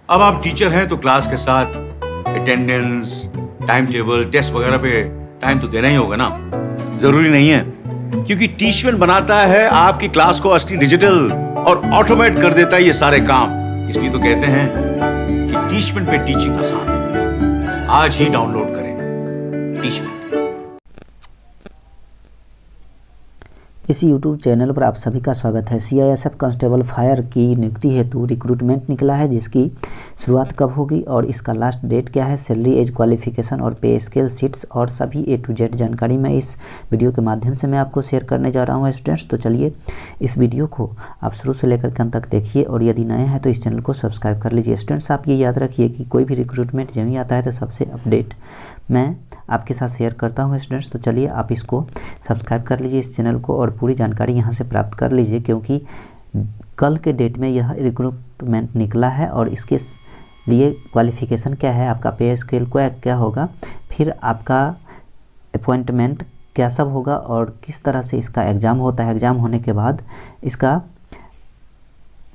अब आप टीचर हैं तो क्लास के साथ अटेंडेंस, टाइम टेबल, टेस्ट वगैरह पे टाइम तो देना ही होगा ना। जरूरी नहीं है, क्योंकि टीचमेंट बनाता है आपकी क्लास को असली डिजिटल और ऑटोमेट कर देता है ये सारे काम। इसलिए तो कहते हैं कि टीचमेंट पे टीचिंग आसान है। आज ही डाउनलोड करें टीचमेंट। इस YouTube चैनल पर आप सभी का स्वागत है। CISF कांस्टेबल फायर की नियुक्ति हेतु रिक्रूटमेंट निकला है, जिसकी शुरुआत कब होगी और इसका लास्ट डेट क्या है, सैलरी, एज, क्वालिफिकेशन और पे स्केल, सीट्स और सभी A to Z जानकारी मैं इस वीडियो के माध्यम से मैं आपको शेयर करने जा रहा हूं स्टूडेंट्स। तो चलिए इस वीडियो को आप शुरू से लेकर के अंत तक देखिए और यदि नए हैं तो इस चैनल को सब्सक्राइब कर लीजिए। स्टूडेंट्स, आप ये याद रखिए कि कोई भी रिक्रूटमेंट जब ही आता है तो सबसे अपडेट मैं आपके साथ शेयर करता हूं स्टूडेंट्स। तो चलिए आप इसको सब्सक्राइब कर लीजिए इस चैनल को और पूरी जानकारी यहां से प्राप्त कर लीजिए, क्योंकि कल के डेट में यह रिक्रूटमेंट निकला है और इसके लिए क्वालिफ़िकेशन क्या है, आपका पे स्केल क्या होगा, फिर आपका अपॉइंटमेंट क्या सब होगा और किस तरह से इसका एग्ज़ाम होता है, एग्ज़ाम होने के बाद इसका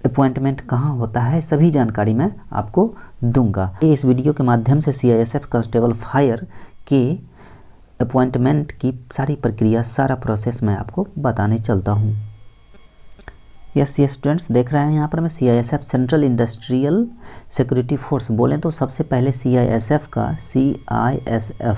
अपॉइंटमेंट कहाँ होता है, सभी जानकारी मैं आपको दूंगा। इस वीडियो के माध्यम से CISF कांस्टेबल फायर के अपॉइंटमेंट की सारी प्रक्रिया, सारा प्रोसेस मैं आपको बताने चलता हूँ। यस स्टूडेंट्स, देख रहे हैं यहाँ पर मैं CISF central industrial security force. बोलें तो सबसे पहले CISF का CISF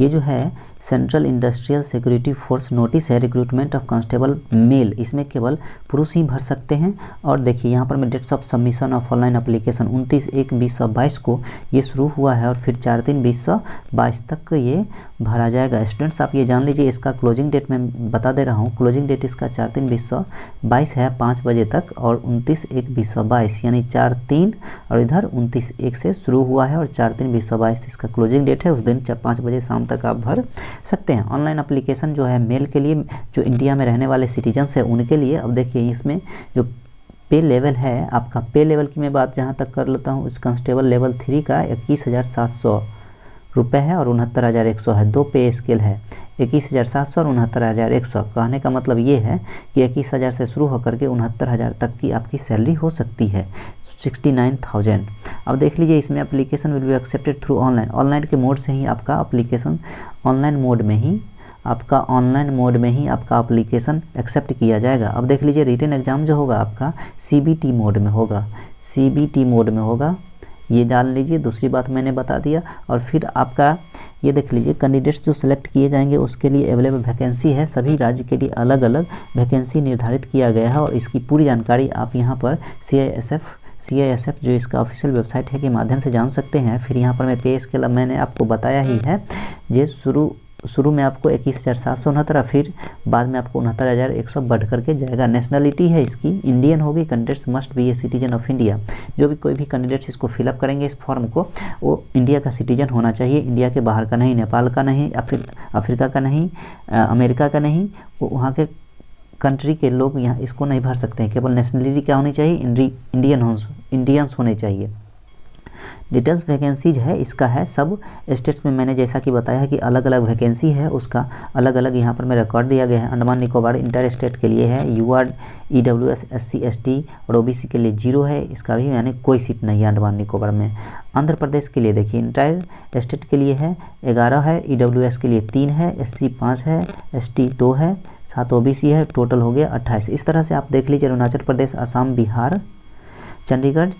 ये जो है central industrial security force notice है रिक्रूटमेंट ऑफ कांस्टेबल मेल। इसमें केवल पुरुष ही भर सकते हैं। और देखिए यहाँ पर मैं dates of submission of online application 29/1/2022 को ये शुरू हुआ है और फिर 4/3/2022 तक ये भरा जाएगा। स्टूडेंट्स, आप ये जान लीजिए, इसका क्लोजिंग डेट मैं बता दे रहा हूँ। क्लोजिंग डेट इसका 4/3/2022 है 5 बजे तक और 29/1/2022 यानी 4/3 और इधर 29/1 से शुरू हुआ है और 4/3/2022 इसका क्लोजिंग डेट है। उस दिन 5 बजे शाम तक आप भर सकते हैं। ऑनलाइन एप्लीकेशन जो है मेल के लिए, जो इंडिया में रहने वाले सिटीजन्स हैं उनके लिए। अब देखिए इसमें जो पे लेवल है, आपका पे लेवल की मैं बात जहाँ तक कर लेता हूँ, इस कांस्टेबल लेवल 3 का 21,700 रुपये है और 69,100 है। 2 पे स्केल है, 21,700 और 69,100। कहने का मतलब ये है कि 21,000 से शुरू होकर के 69,000 तक की आपकी सैलरी हो सकती है, 69,000। अब देख लीजिए इसमें application will be accepted through online के मोड से ही आपका एप्लीकेशन ऑनलाइन मोड में ही आपका एप्लीकेशन एक्सेप्ट किया जाएगा। अब देख लीजिए रिटन एग्ज़ाम जो होगा आपका CBT मोड में होगा, ये डाल लीजिए। दूसरी बात मैंने बता दिया। और फिर आपका ये देख लीजिए कैंडिडेट्स जो सिलेक्ट किए जाएंगे उसके लिए अवेलेबल वैकेंसी है। सभी राज्य के लिए अलग अलग वैकेंसी निर्धारित किया गया है और इसकी पूरी जानकारी आप यहाँ पर CISF जो इसका ऑफिशियल वेबसाइट है के माध्यम से जान सकते हैं। फिर यहाँ पर मैं पे स्केल मैंने आपको बताया ही है, ये शुरू में आपको 21,769, फिर बाद में आपको 69,100 बढ़ करके जाएगा। नेशनलिटी है इसकी इंडियन होगी। Candidates must be a citizen of India. जो भी कोई भी कैंडिडेट्स इसको फिलअप करेंगे इस फॉर्म को, वो इंडिया का सिटीजन होना चाहिए, इंडिया के बाहर का नहीं, नेपाल का नहीं, अफ्रीका का नहीं, अमेरिका का नहीं, वो वहाँ के कंट्री के लोग यहाँ इसको नहीं भर सकते हैं। केवल नेशनलिटी क्या होनी चाहिए, इंडियंस होने चाहिए। डिटेल्स वैकेंसीज है इसका है सब स्टेट्स में, मैंने जैसा कि बताया है कि अलग अलग वैकेंसी है, उसका अलग अलग यहाँ पर मैं रिकॉर्ड दिया गया है। अंडमान निकोबार इंटर स्टेट के लिए है, UR EWS SC ST और OBC के लिए 0 है, इसका भी यानी कोई सीट नहीं है अंडमान निकोबार में। आंध्र प्रदेश के लिए देखिए इंटायर स्टेट के लिए है 11 है, EWS के लिए 3 है, SC 5 है, ST 2 है, 7 OBC है, टोटल हो गया 28। इस तरह से आप देख लीजिए अरुणाचल प्रदेश, असम, बिहार, चंडीगढ़,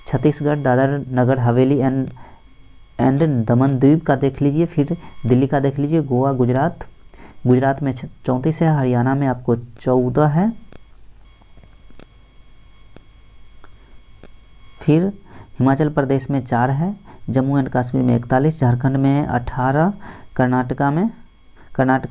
छत्तीसगढ़, दादर नगर हवेली एंड दमन द्वीप का देख लीजिए, फिर दिल्ली का देख लीजिए, गोवा, गुजरात में 34 है, हरियाणा में आपको 14 है, फिर हिमाचल प्रदेश में 4 है, जम्मू एंड कश्मीर में 41, झारखंड में 18, कर्नाटका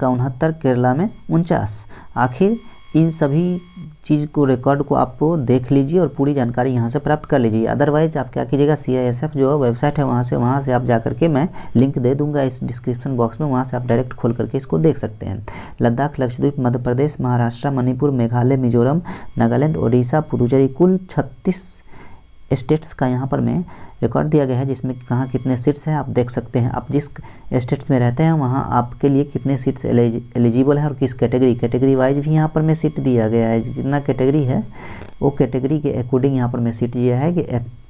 69, केरला में 49। आखिर इन सभी चीज़ को रिकॉर्ड को आप देख लीजिए और पूरी जानकारी यहाँ से प्राप्त कर लीजिए। अदरवाइज आप क्या कीजिएगा, CISF जो वेबसाइट है वहाँ से आप जा करके मैं लिंक दे दूंगा इस डिस्क्रिप्शन बॉक्स में, वहाँ से आप डायरेक्ट खोल करके इसको देख सकते हैं। लद्दाख, लक्षद्वीप, मध्य प्रदेश, महाराष्ट्र, मणिपुर, मेघालय, मिजोरम, नागालैंड, ओडिशा, पुडुचेरी, कुल 36 स्टेट्स का यहाँ पर मैं रिकॉर्ड दिया गया है, जिसमें कहाँ कितने सीट्स हैं आप देख सकते हैं। आप जिस स्टेट्स में रहते हैं वहाँ आपके लिए कितने सीट्स एलिजिबल हैं और किस कैटेगरी वाइज भी यहाँ पर मैं सीट दिया गया है। जितना कैटेगरी है वो कैटेगरी के अकॉर्डिंग यहाँ पर मैं सीट दिया है कि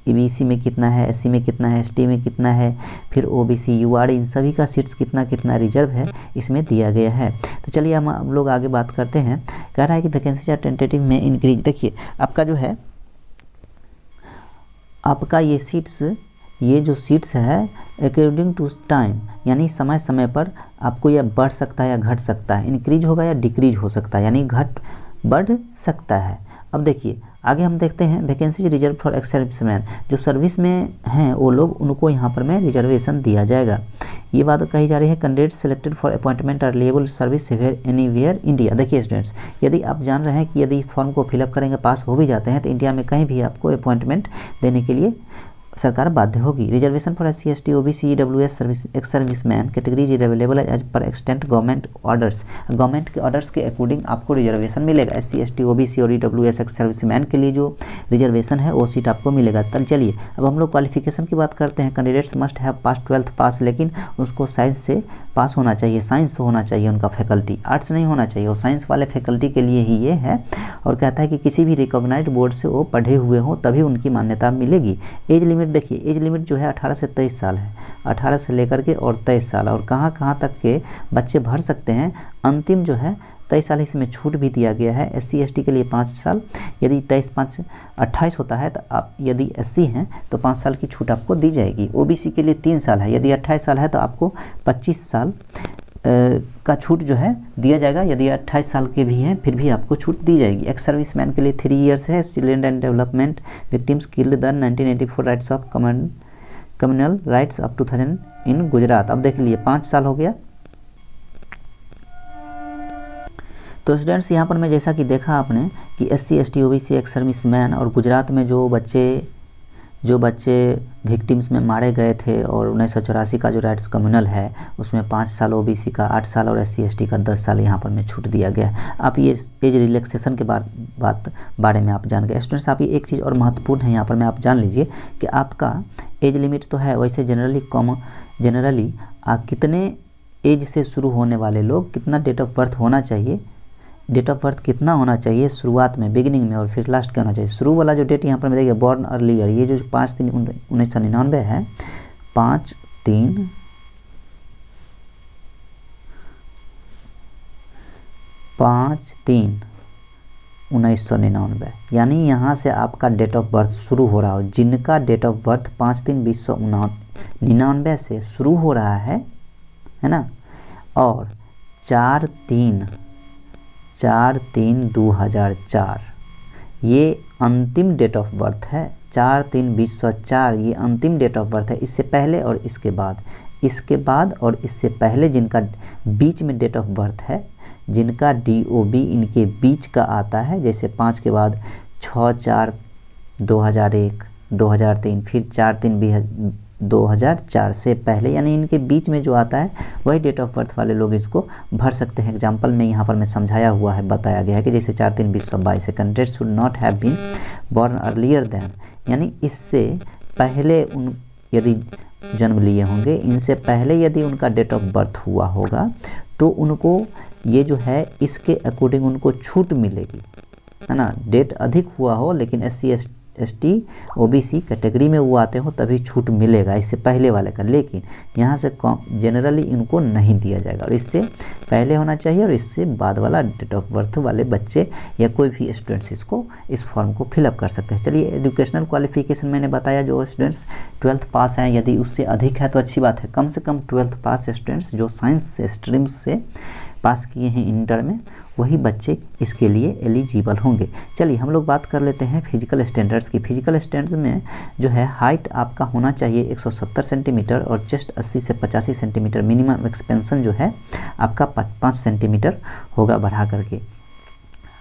ईबीसी में कितना है, एससी में कितना है, एसटी में कितना है, फिर ओबीसी, यूआरडी, इन सभी का सीट्स कितना कितना रिजर्व है इसमें दिया गया है। तो चलिए हम लोग आगे बात करते हैं। कह रहा है कि वैकेंसी टेंटेटिव में इंक्रीज। देखिए आपका जो है, आपका ये जो सीट्स है अकॉर्डिंग टू टाइम, यानी समय समय पर आपको यह बढ़ सकता है या घट सकता है, इंक्रीज होगा या डिक्रीज हो सकता है, यानी बढ़ सकता है। अब देखिए आगे हम देखते हैं vacancy reserve for ex serviceman, जो सर्विस में हैं वो लोग, उनको यहाँ पर में रिजर्वेशन दिया जाएगा। ये बात कही जा रही है candidate selected for appointment are eligible service anywhere India. देखिए स्टूडेंट्स, यदि आप जान रहे हैं कि यदि फॉर्म को फिलअप करेंगे, पास हो भी जाते हैं, तो इंडिया में कहीं भी आपको अपॉइंटमेंट देने के लिए सरकार बाध्य होगी। Reservation for SC, ST, OBC, EWS service ex serviceman categories is available as per extent government orders. Government के ऑर्डर्स के अकॉर्डिंग आपको रिजर्वेशन मिलेगा। एससी, एसटी, ओबीसी और ईडब्ल्यूएस एक्स सर्विसमैन के लिए जो रिजर्वेशन है वो सीट आपको मिलेगा। तब चलिए अब हम लोग क्वालिफिकेशन की बात करते हैं। Candidates must have pass 12th पास, लेकिन उसको साइंस से पास होना चाहिए, साइंस होना चाहिए उनका फैकल्टी, आर्ट्स नहीं होना चाहिए। वो साइंस वाले फैकल्टी के लिए ही ये है, और कहता है कि किसी भी रिकॉग्नाइज्ड बोर्ड से वो पढ़े हुए हों तभी उनकी मान्यता मिलेगी। एज लिमिट देखिए, एज लिमिट जो है 18 से 23 साल है, 18 से लेकर के और 23 साल, और कहाँ कहाँ तक के बच्चे भर सकते हैं। अंतिम जो है 23 साल, इसमें छूट भी दिया गया है। एससी एसटी के लिए 5 साल, यदि 23 5 28 होता है तो आप यदि एससी हैं तो 5 साल की छूट आपको दी जाएगी। ओबीसी के लिए 3 साल है, यदि 28 साल है तो आपको 25 साल का छूट जो है दिया जाएगा। यदि 28 साल के भी हैं फिर भी आपको छूट दी जाएगी। एक्स सर्विसमैन के लिए 3 इयर्स है। Children and development victims killed the 1984 rights of communal riots of 2000 इन गुजरात। अब देख लिए 5 साल हो गया। तो स्टूडेंट्स यहाँ पर मैं जैसा कि देखा आपने कि SC, ST, OBC, ex serviceman और गुजरात में जो बच्चे विक्टिम्स में मारे गए थे, और 1984 का जो राइट्स कम्युनल है उसमें 5 साल ओबीसी का, 8 साल और एससी एसटी का 10 साल यहाँ पर में छूट दिया गया। आप ये एज रिलैक्सेशन के बारे में आप जान गए। स्टूडेंट्स आप ये एक चीज़ और महत्वपूर्ण है यहाँ पर में आप जान लीजिए कि आपका एज लिमिट तो है, वैसे जनरली कितने एज से शुरू होने वाले लोग, कितना डेट ऑफ बर्थ होना चाहिए, डेट ऑफ बर्थ कितना होना चाहिए शुरुआत में, बिगिनिंग में, और फिर लास्ट क्या होना चाहिए। शुरू वाला जो डेट यहाँ पर मैं देखिए बॉर्न अर्लियर, ये जो 5/3/1999 है, 5/3/1999, यानी यहाँ से आपका डेट ऑफ बर्थ शुरू हो रहा हो। जिनका डेट ऑफ बर्थ 5/3/1999 से शुरू हो रहा है ना, और 4/3/2004 ये अंतिम डेट ऑफ बर्थ है। 4/3/2004 ये अंतिम डेट ऑफ बर्थ है। इससे पहले और इसके बाद और इससे पहले जिनका बीच में डेट ऑफ बर्थ है, जिनका DOB इनके बीच का आता है, जैसे 5 के बाद 6/4/2001, 2003, फिर 4/3/2004 से पहले, यानी इनके बीच में जो आता है वही डेट ऑफ बर्थ वाले लोग इसको भर सकते हैं। एग्जाम्पल में यहाँ पर मैं समझाया हुआ है, बताया गया है कि जैसे 4/3/2022 से candidate should not have been born earlier than, यानी इससे पहले यदि जन्म लिए होंगे, इनसे पहले यदि उनका डेट ऑफ बर्थ हुआ होगा तो उनको ये जो है इसके अकॉर्डिंग उनको छूट मिलेगी, है ना। डेट अधिक हुआ हो लेकिन SC ST OBC कैटेगरी में वो आते हो तभी छूट मिलेगा इससे पहले वाले का, लेकिन यहाँ से जनरली इनको नहीं दिया जाएगा। और इससे पहले होना चाहिए और इससे बाद वाला डेट ऑफ बर्थ वाले बच्चे या कोई भी स्टूडेंट्स इसको इस फॉर्म को फिलअप कर सकते हैं। चलिए एजुकेशनल क्वालिफिकेशन मैंने बताया, जो स्टूडेंट्स 12th पास हैं, यदि उससे अधिक है तो अच्छी बात है। कम से कम 12th पास स्टूडेंट्स जो साइंस से स्ट्रीम्स से पास किए हैं इंटर में, वही बच्चे इसके लिए एलिजिबल होंगे। चलिए हम लोग बात कर लेते हैं फिजिकल स्टैंडर्ड्स की। फिजिकल स्टैंडर्ड्स में जो है हाइट आपका होना चाहिए 170 सेंटीमीटर और चेस्ट 80 से 85 सेंटीमीटर। मिनिमम एक्सपेंशन जो है आपका 5 सेंटीमीटर होगा बढ़ा करके।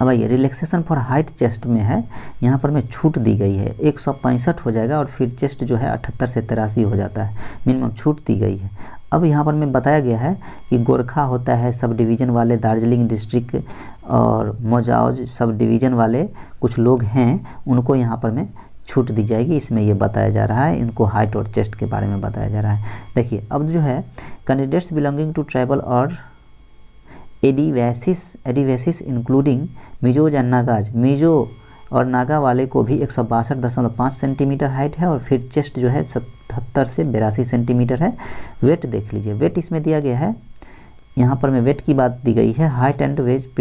अब आइए रिलैक्सेशन फॉर हाइट चेस्ट में है, यहाँ पर में छूट दी गई है 165 हो जाएगा और फिर चेस्ट जो है 78 से 83 हो जाता है, मिनिमम छूट दी गई है। अब यहाँ पर में बताया गया है कि गोरखा होता है सब डिवीज़न वाले, दार्जिलिंग डिस्ट्रिक्ट और मोजाओज सब डिवीज़न वाले कुछ लोग हैं, उनको यहाँ पर में छूट दी जाएगी। इसमें ये बताया जा रहा है, इनको हाइट और चेस्ट के बारे में बताया जा रहा है। देखिए अब जो है कैंडिडेट्स बिलोंगिंग टू ट्राइबल और एडिवेसिस इंक्लूडिंग मिजोज एंड नागाज। मिजो और नागा वाले को भी 162.5 सेंटीमीटर हाइट है और फिर चेस्ट जो है 77 से 82 सेंटीमीटर है। वेट देख लीजिए, वेट इसमें दिया गया है, यहाँ पर मैं वेट की बात दी गई है। Height and weight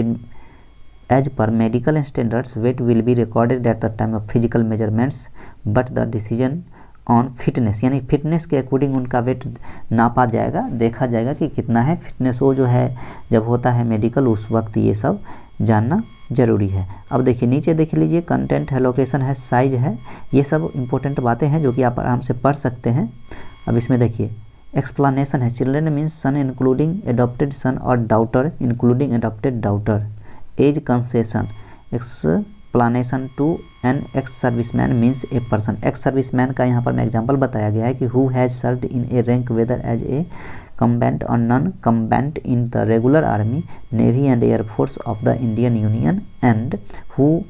as per medical standards weight will be recorded at the time of physical measurements but the decision on fitness, यानी फिटनेस के अकॉर्डिंग उनका वेट नापा जाएगा, देखा जाएगा कि कितना है फिटनेस। वो जो है जब होता है मेडिकल उस वक्त ये सब जानना जरूरी है। अब देखिए नीचे देख लीजिए, कंटेंट है, लोकेशन है, साइज है, ये सब इंपॉर्टेंट बातें हैं जो कि आप आराम से पढ़ सकते हैं। अब इसमें देखिए एक्सप्लेनेशन है, children means son including adopted son और daughter including adopted daughter. As concession, explanation to an ex serviceman means a person. Ex serviceman का यहाँ पर मैं एग्जांपल बताया गया है कि who has served in a rank whether as a combat और non combat in the regular army, navy and air force of the Indian union and who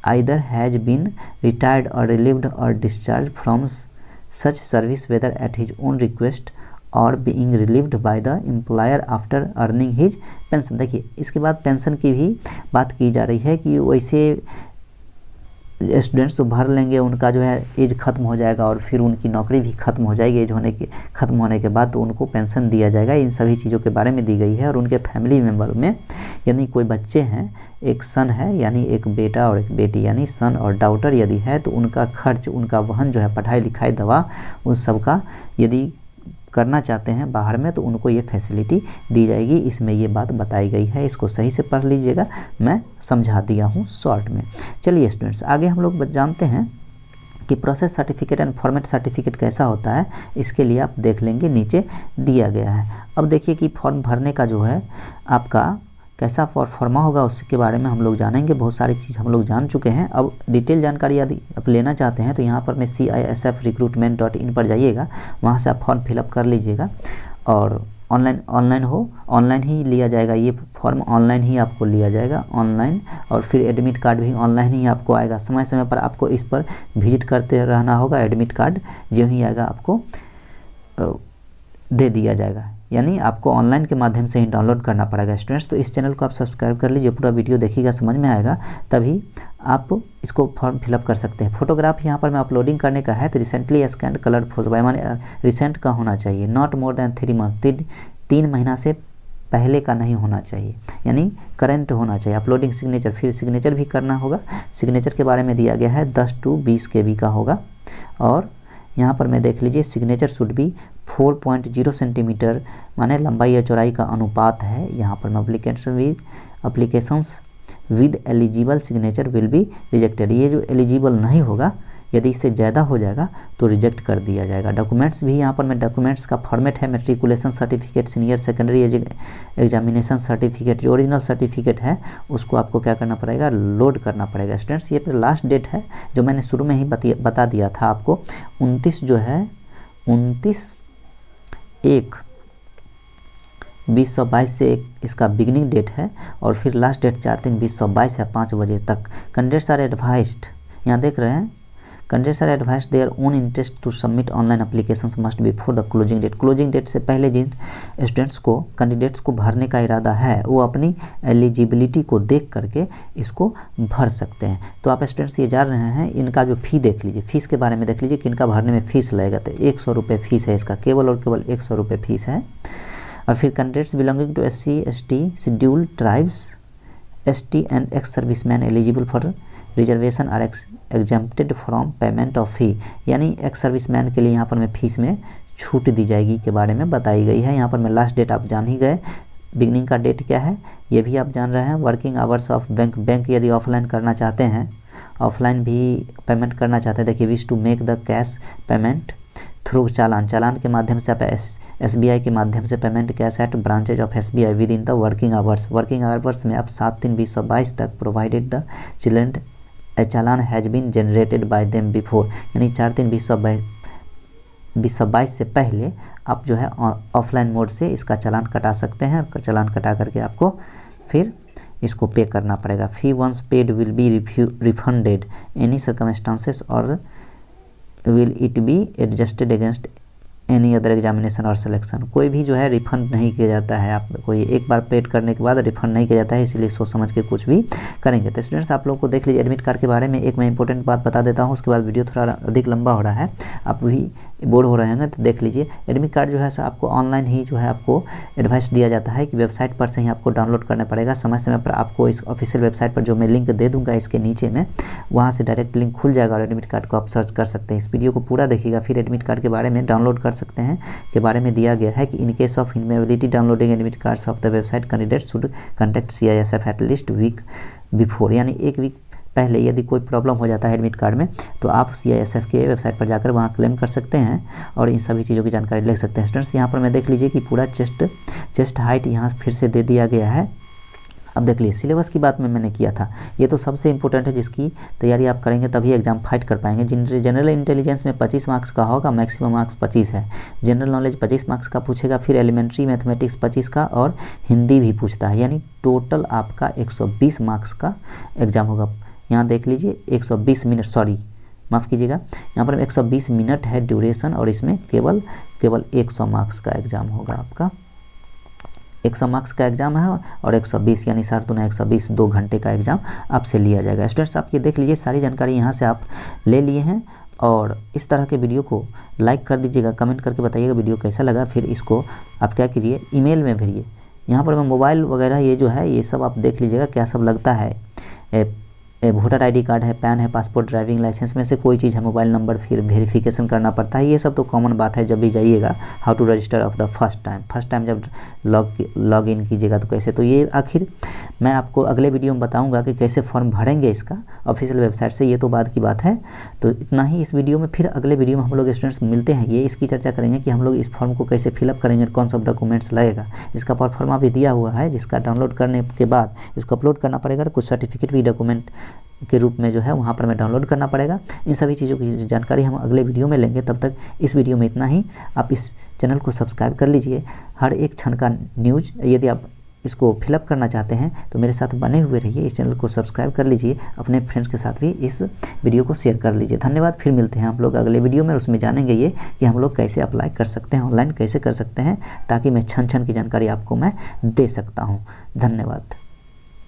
either has been retired और relieved और discharge from such service whether at his own request और being relieved by the employer after earning his pension. देखिए इसके बाद pension की भी बात की जा रही है कि वैसे स्टूडेंट्स भर लेंगे, उनका जो है एज ख़त्म हो जाएगा और फिर उनकी नौकरी भी ख़त्म हो जाएगी। एज ख़त्म होने के बाद तो उनको पेंशन दिया जाएगा। इन सभी चीज़ों के बारे में दी गई है। और उनके फैमिली मेम्बर में यानी कोई बच्चे हैं, एक सन है यानी एक बेटा और एक बेटी, यानी सन और डॉटर यदि है तो उनका खर्च, उनका वहन जो है पढ़ाई लिखाई दवा उन सब का यदि करना चाहते हैं बाहर में तो उनको ये फैसिलिटी दी जाएगी। इसमें ये बात बताई गई है, इसको सही से पढ़ लीजिएगा, मैं समझा दिया हूँ शॉर्ट में। चलिए स्टूडेंट्स आगे हम लोग जानते हैं कि process certificate and format certificate कैसा होता है। इसके लिए आप देख लेंगे नीचे दिया गया है। अब देखिए कि फॉर्म भरने का जो है आपका कैसा फॉर्मा होगा उसके बारे में हम लोग जानेंगे। बहुत सारी चीज़ हम लोग जान चुके हैं। अब डिटेल जानकारी यदि आप लेना चाहते हैं तो यहाँ पर मैं CISF recruitment.in पर जाइएगा, वहाँ से आप फॉर्म फिलअप कर लीजिएगा और ऑनलाइन ही लिया जाएगा। ये फॉर्म ऑनलाइन ही आपको लिया जाएगा ऑनलाइन, और फिर एडमिट कार्ड भी ऑनलाइन ही आपको आएगा। समय समय पर आपको इस पर विजिट करते रहना होगा। एडमिट कार्ड जो ही आएगा आपको दे दिया जाएगा, यानी आपको ऑनलाइन के माध्यम से ही डाउनलोड करना पड़ेगा। स्टूडेंट्स तो इस चैनल को आप सब्सक्राइब कर लीजिए, पूरा वीडियो देखिएगा, समझ में आएगा, तभी आप इसको फॉर्म फिलअप कर सकते हैं। फोटोग्राफ यहाँ पर मैं अपलोडिंग करने का है तो recently scan colour photo by माने रिसेंट का होना चाहिए, नॉट मोर देन 3 मंथ, 3 महीना से पहले का नहीं होना चाहिए, यानी करंट होना चाहिए। अपलोडिंग सिग्नेचर, फिर सिग्नेचर भी करना होगा। सिग्नेचर के बारे में दिया गया है 10 to 20 KB का होगा। और यहाँ पर मैं देख लीजिए सिग्नेचर शुड बी 4.0 सेंटीमीटर माने लंबाई या चौड़ाई का अनुपात है। यहाँ पर applications with eligible signature will be rejected. ये जो एलिजिबल नहीं होगा यदि इससे ज़्यादा हो जाएगा तो रिजेक्ट कर दिया जाएगा। डॉक्यूमेंट्स भी यहाँ पर मैं डॉक्यूमेंट्स का फॉर्मेट है matriculation certificate, senior secondary examination certificate, जो ओरिजिनल सर्टिफिकेट है उसको आपको क्या करना पड़ेगा, लोड करना पड़ेगा। स्टूडेंट्स ये पर लास्ट डेट है जो मैंने शुरू में ही बता दिया था आपको, 29 जो है 29/1/2022 से इसका बिगिनिंग डेट है और फिर लास्ट डेट 4/3/2022 है 5 बजे तक। कैंडिडेट्स आर एडवाइज्ड, यहाँ देख रहे हैं, candidates are advised their own interest to submit online applications must before the closing date. Closing date से पहले जिन स्टूडेंट्स को कैंडिडेट्स को भरने का इरादा है वो अपनी एलिजिबिलिटी को देख करके इसको भर सकते हैं। तो आप स्टूडेंट्स ये जान रहे हैं, इनका जो फ़ी देख लीजिए, फ़ीस के बारे में देख लीजिए कि इनका भरने में फ़ीस लगेगा तो 100 रुपये फ़ीस है इसका, केवल और केवल 100 रुपये फ़ीस है। और फिर candidates belonging to SC ST scheduled tribes, ST and ex serviceman eligible for reservation are exempted from payment of fee, यानी एक्स सर्विसमैन के लिए यहाँ पर मैं फ़ीस में छूट दी जाएगी के बारे में बताई गई है। यहाँ पर मैं लास्ट डेट आप जान ही गए, बिगनिंग का डेट क्या है ये भी आप जान रहे हैं। वर्किंग आवर्स ऑफ बैंक यदि ऑफलाइन करना चाहते हैं, ऑफलाइन भी पेमेंट करना चाहते हैं, देखिए wish to make the cash payment through चालान के माध्यम से आप SBI के माध्यम से payment cash at branches of SBI within the working hours में आप 7/3/2022 तक प्रोवाइडेड द चिल्ड्रन ए चालान has been generated by them before, यानी 4/3/2022 से पहले आप जो है ऑफलाइन मोड से इसका चालान कटा सकते हैं। चालान कटा करके आपको फिर इसको पे करना पड़ेगा। Fee once paid will be refunded any circumstances और will it be adjusted against any other examination और सिलेक्शन, कोई भी जो है रिफंड नहीं किया जाता है। आप कोई एक बार पेड करने के बाद रिफंड नहीं किया जाता है, इसलिए सोच समझ के कुछ भी करेंगे। तो स्टूडेंट्स आप लोग को देख लीजिए एडमिट कार्ड के बारे में एक मैं इंपॉर्टेंट बात बता देता हूँ, उसके बाद वीडियो थोड़ा अधिक लंबा हो रहा है, आप भी बोर हो रहे होंगे तो देख लीजिए। एडमिट कार्ड जो है सो आपको ऑनलाइन ही जो है आपको एडवाइस दिया जाता है कि वेबसाइट पर से ही आपको डाउनलोड करना पड़ेगा। समय समय पर आपको इस ऑफिशियल वेबसाइट पर जो मैं लिंक दे दूंगा इसके नीचे में, वहाँ से डायरेक्ट लिंक खुल जाएगा और एडमिट कार्ड को आप सर्च कर सकते हैं। इस वीडियो को पूरा देखिएगा, फिर एडमिट कार्ड के बारे में डाउनलोड कर सकते हैं के बारे में दिया गया है कि in case of inability downloading admit cards of the website candidate should contact CISF at least week before, यानी एक वीक पहले यदि कोई प्रॉब्लम हो जाता है एडमिट कार्ड में तो आप CISF के वेबसाइट पर जाकर वहाँ क्लेम कर सकते हैं और इन सभी चीज़ों की जानकारी ले सकते हैं। स्टूडेंट्स यहाँ पर मैं देख लीजिए कि पूरा चेस्ट हाइट यहाँ फिर से दे दिया गया है। अब देख लीजिए सिलेबस की बात में मैंने किया था, ये तो सबसे इंपॉर्टेंट है, जिसकी तैयारी आप करेंगे तभी एग्जाम फाइट कर पाएंगे। जनरल इंटेलिजेंस में 25 मार्क्स का होगा, मैक्सिमम मार्क्स 25 है। जनरल नॉलेज 25 मार्क्स का पूछेगा, फिर एलिमेंट्री मैथमेटिक्स 25 का और हिंदी भी पूछता है, यानी टोटल आपका 120 मार्क्स का एग्जाम होगा। यहाँ देख लीजिए 120 मिनट, सॉरी माफ़ कीजिएगा, यहाँ पर 120 मिनट है ड्यूरेशन और इसमें केवल 100 मार्क्स का एग्ज़ाम होगा आपका। 100 मार्क्स का एग्जाम है और 120 यानी 120 2 घंटे का एग्जाम आपसे लिया जाएगा। स्टूडेंट्स आप ये देख लीजिए सारी जानकारी यहाँ से आप ले लिए हैं और इस तरह के वीडियो को लाइक कर दीजिएगा, कमेंट करके बताइएगा वीडियो कैसा लगा, फिर इसको आप क्या कीजिए ईमेल में भेजिए। यहाँ पर मैं मोबाइल वगैरह ये जो है ये सब आप देख लीजिएगा क्या सब लगता है, वोटर ID कार्ड है, पैन है, पासपोर्ट, ड्राइविंग लाइसेंस में से कोई चीज़ है, मोबाइल नंबर, फिर वेरिफिकेशन करना पड़ता है, ये सब तो कॉमन बात है। जब भी जाइएगा how to register of the first time जब लॉग इन कीजिएगा तो कैसे, तो ये आखिर मैं आपको अगले वीडियो में बताऊंगा कि कैसे फॉर्म भरेंगे इसका ऑफिशियल वेबसाइट से, ये तो बाद की बात है। तो इतना ही इस वीडियो में, फिर अगले वीडियो में हम लोग स्टूडेंट्स मिलते हैं, ये इसकी चर्चा करेंगे कि हम लोग इस फॉर्म को कैसे फिलअप करेंगे, कौन सा डॉक्यूमेंट्स लगेगा। इसका परफॉर्मा भी दिया हुआ है जिसका डाउनलोड करने के बाद इसको अपलोड करना पड़ेगा, कुछ सर्टिफिकेट भी डॉक्यूमेंट के रूप में जो है वहाँ पर मैं डाउनलोड करना पड़ेगा। इन सभी चीज़ों की जानकारी हम अगले वीडियो में लेंगे। तब तक इस वीडियो में इतना ही। आप इस चैनल को सब्सक्राइब कर लीजिए, हर एक क्षण का न्यूज यदि आप इसको फिलअप करना चाहते हैं तो मेरे साथ बने हुए रहिए। इस चैनल को सब्सक्राइब कर लीजिए, अपने फ्रेंड्स के साथ भी इस वीडियो को शेयर कर लीजिए। धन्यवाद। फिर मिलते हैं हम लोग अगले वीडियो में, उसमें जानेंगे ये कि हम लोग कैसे अप्लाई कर सकते हैं, ऑनलाइन कैसे कर सकते हैं, ताकि मैं क्षण क्षण की जानकारी आपको मैं दे सकता हूँ। धन्यवाद।